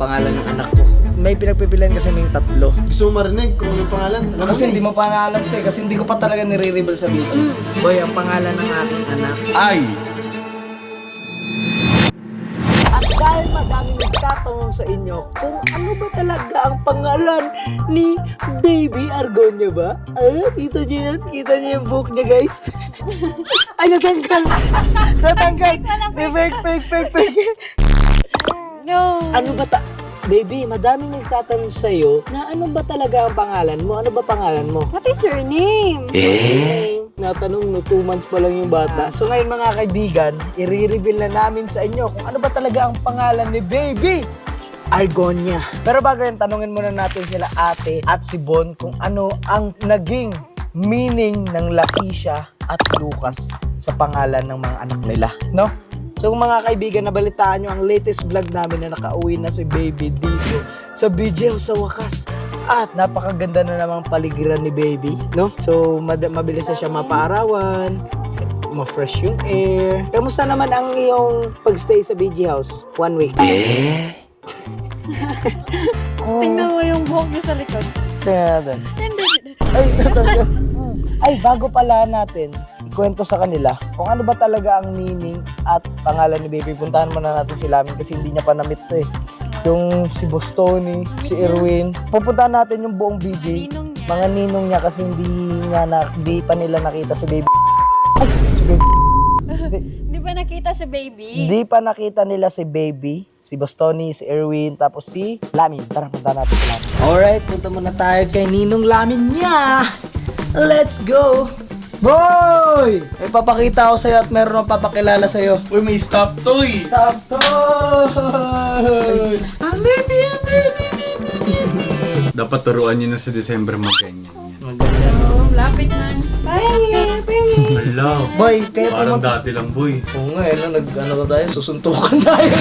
pangalan ng anak ko. May pinagpipilian kasi may tatlo. Gusto mo marinig kung anong pangalan? Kasi hindi mo pa naalam to eh, kasi hindi ko pa talaga nire-reveal sa video. Boy, ang pangalan ng aking anak Ay! At dahil madaming nagtatanong sa inyo kung ano ba talaga ang pangalan ni Baby Argonia ba? Kita niyo yan? Kita niyo yung book niya, guys? Ay, natanggal! Natanggal! Fake! No. Ano ba Baby, madaming nagtatanong sa'yo na ano ba talaga ang pangalan mo? Ano ba pangalan mo? What is your name? Natanong no, 2 months pa lang yung bata. So ngayon mga kaibigan, i-reveal na namin sa inyo kung ano ba talaga ang pangalan ni Baby Argonia. Pero bago yun, tanungin muna natin sila ate at si Bon kung ano ang naging meaning ng Lakeisha at Lucas sa pangalan ng mga anak nila, no? So mga kaibigan, nabalitaan nyo ang latest vlog namin na nakauwi na si Baby dito sa BJ sa wakas. At napakaganda na namang paligiran ni Baby, no? So mabilis na siya mapaarawan, ma-fresh yung air. Kamusta naman ang iyong pagstay sa BG House? 1 week. Tingnan mo yung buhok niya sa likod. Tingnan. Hindi. Ay, bago pala natin ikwento sa kanila kung ano ba talaga ang meaning at pangalan ni Baby. Puntahan muna natin si Lamin kasi hindi niya pa na-meet to eh. Yung si Bostoni, si Erwin. Pupuntahan natin yung buong BJ. Ninong niya. Mga ninong niya kasi hindi pa nila nakita si Baby. Ay, si Baby. Di ba nakita si baby? Hindi pa nakita nila si Baby, si Bostoni, si Erwin, tapos si Lamin. Tara, punta natin si Lamin. Alright, punta muna tayo kay Ninong Lamin niya. Let's go! Boy! May papakita ako sa'yo at meron akong papakilala sa'yo. Uy, may stop toy! Stop toy! Dapat turuan nyo na sa December mag-ganyan yan. Maganda. Oh, lapit na. Bye! Hello! Boy, kayo Parang pumunta. dati lang, boy. Oo nga, ano tayo, susuntukan tayo.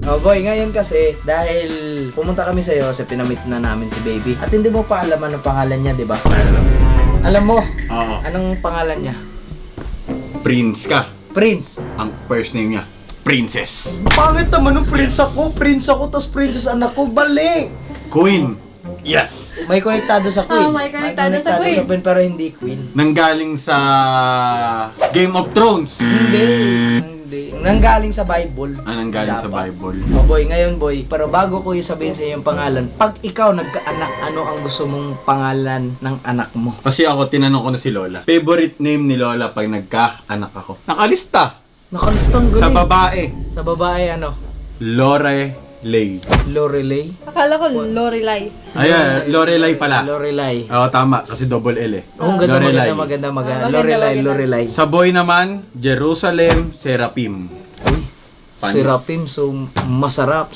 Oh boy, ngayon kasi dahil pumunta kami sa'yo kasi pinamit na namin si Baby. At hindi mo pa alam anong pangalan niya, di ba? Alam mo, Oo. anong pangalan niya? Prince ka. Prince. Ang first name niya, Princess. Pangit naman ng prince ako, tapos princess anak ko, balik! Queen. Yes! May konektado sa queen. May konektado sa queen. Pero hindi queen. Nanggaling sa Game of Thrones. Hindi. Nanggaling sa Bible. Nanggaling sa Dapat. Bible. Oh boy, ngayon boy, pero bago ko sabihin sa iyo yung pangalan, pag ikaw nagkaanak, ano ang gusto mong pangalan ng anak mo? Kasi ako, tinanong ko na si Lola. Favorite name ni Lola pag nagka-anak ako. Nakalista. Nakalistang galing. Sa babae. Sa babae, ano? Lorelei. Lorelei? Akala ko Lorelai. Ayan, Lorelei pala. Lorelei. Oo, tama. Kasi double L eh. Oh, Lorelei. maganda. Maganda. Lorelei. Sa boy naman, Jerusalem Seraphim. Panis. Seraphim, so masarap.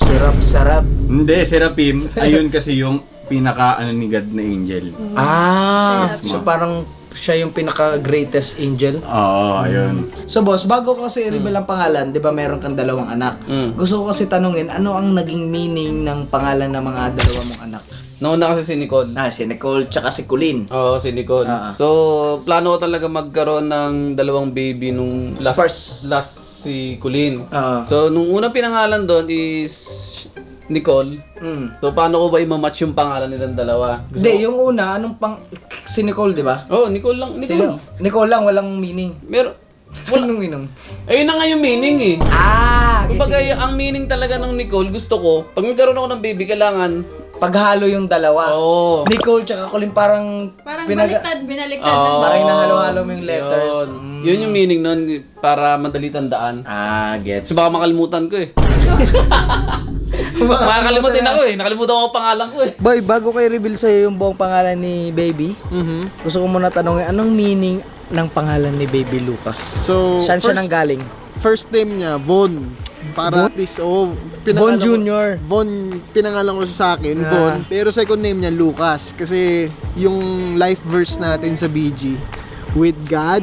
Sarap. Hindi, Seraphim. Ayun kasi yung pinaka ni God na angel. Ah, Yes, so ma. parang siya yung pinaka-greatest angel. Oo, ayun. So boss, bago ko kasi i-reveal ang pangalan, di ba meron kang dalawang anak? Gusto ko kasi tanungin, ano ang naging meaning ng pangalan ng mga dalawa mong anak? Nauna kasi si Nicole. Si Nicole tsaka si Colleen. Oo, si Nicole. Ah. So, plano ko talaga magkaroon ng dalawang baby nung last si Colleen. So, nung unang pinangalan doon is Nicole. So, paano ko ba i-match yung pangalan nilang dalawa? Hindi, yung una, si Nicole, di ba? Oh, Nicole lang. Nicole. Nicole lang, walang meaning. Meron. Walang meaning. Ayun na nga yung meaning eh. Okay, Kumbaga, sige. ang meaning talaga ng Nicole, gusto ko, pag magkaroon ako ng baby, kailangan, Paghalo yung dalawa. oo. Nicole tsaka Colleen parang Binaliktad. Parang hinahalo-halo mo yung letters. Yun yung meaning nun, para madali tandaan. Gets. So, baka makalimutan ko eh. Makakalimutin ako eh. Nakalimutan ko ang pangalan ko eh. Boy, bago kayo reveal sa'yo yung buong pangalan ni Baby, gusto ko muna tanongin, anong meaning ng pangalan ni Baby Lucas? So, Saan siya nanggaling? first name niya, Von. Para at least, Von pinangalan ko- Junior. Von, pinangalan ko siya sa akin, Ah. Von. Pero second name niya, Lucas. Kasi yung life verse natin sa BG, with God,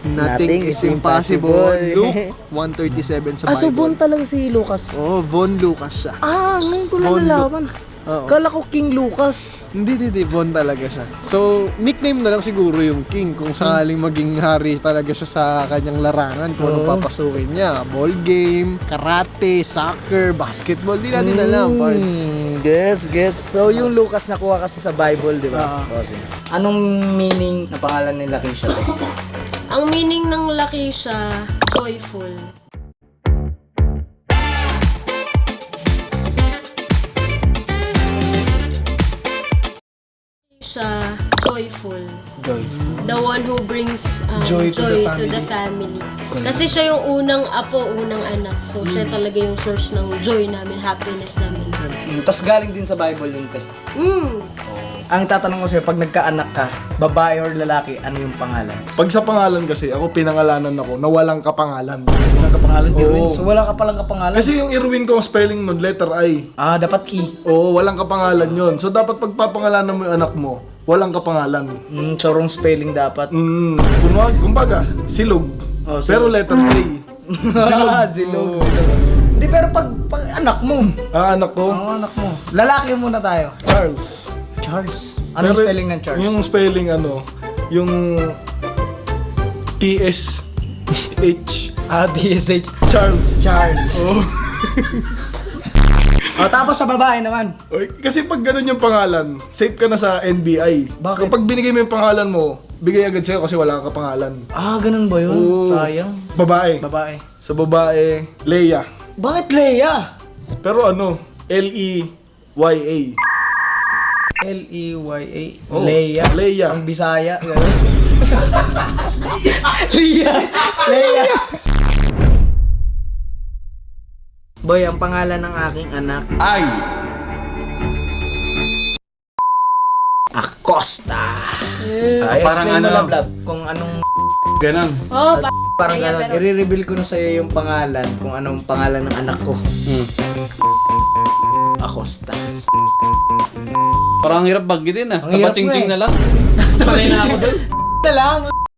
nothing is impossible. Luke 1:37 sa Bible. So Von talaga si Lucas? Oh, Von Lucas siya. Ngayon ko Von nalalaman. Oo. Kala ko King Lucas. Hindi, Von talaga siya. So, nickname na lang siguro yung King kung sakaling maging hari talaga siya sa kanyang larangan kung anong papasukin niya. Ball game, karate, soccer, basketball, di natin alam, parts. Gets. So, yung Lucas nakuha kasi sa Bible, di ba? Anong meaning na pangalan ni Lakeisha? Ang meaning ng Lakeisha, joyful. Siya, joyful. The one who brings Joy to the the family. Kasi siya yung unang apo, unang anak. So, siya talaga yung source ng joy namin, happiness namin. Tapos galing din sa Bible yun, te. Mm. Ang tatanong ko sa'yo, pag nagkaanak ka, babae or lalaki, ano yung pangalan? Pag sa pangalan kasi, ako pinangalanan ako na walang kapangalan. Walang kapangalan, Irwin. Oo. So, wala ka palang kapangalan? Kasi yung Irwin ko, spelling nun, letter I. dapat E. Oo, walang kapangalan yon. So, dapat pagpapangalanan mo yung anak mo, walang kapangalan. So, wrong spelling dapat. Kumbaga, silog. Oh, silog. Pero letter J. Silog. Hindi, pero pag anak mo. Anak ko, Anak mo. Lalaki muna tayo. Charles. Charles. Anong Pero spelling ng Charles? Yung spelling yung TSH. DSH. Charles. Oh. Tapos sa babae naman. Oy, kasi pag ganun yung pangalan, safe ka na sa NBI. Bakit? Kapag binigay mo yung pangalan mo, bigay agad sa'yo kasi wala kang kapangalan. Ganun ba yun? Oo. Sayang. Babae. Babae. Sa babae, Leia. Bakit Leia? Pero L-E-Y-A. L-E-Y-A. Oh, Leia. Leia. Ang Bisaya. Leia. Boy, ang pangalan ng aking anak, Ay! Acosta. Parang explain mo, ano? Lablab, kung anong Ganon. Oh, parang Kaya, gano'n. pero- I-reveal ko na sa'yo yung pangalan, kung anong pangalan ng anak ko. Acosta. Parang ang hirap banggitin ah. Ang hirap Tapaching-ching nga na lang. Sanay na ako doon. Na lang.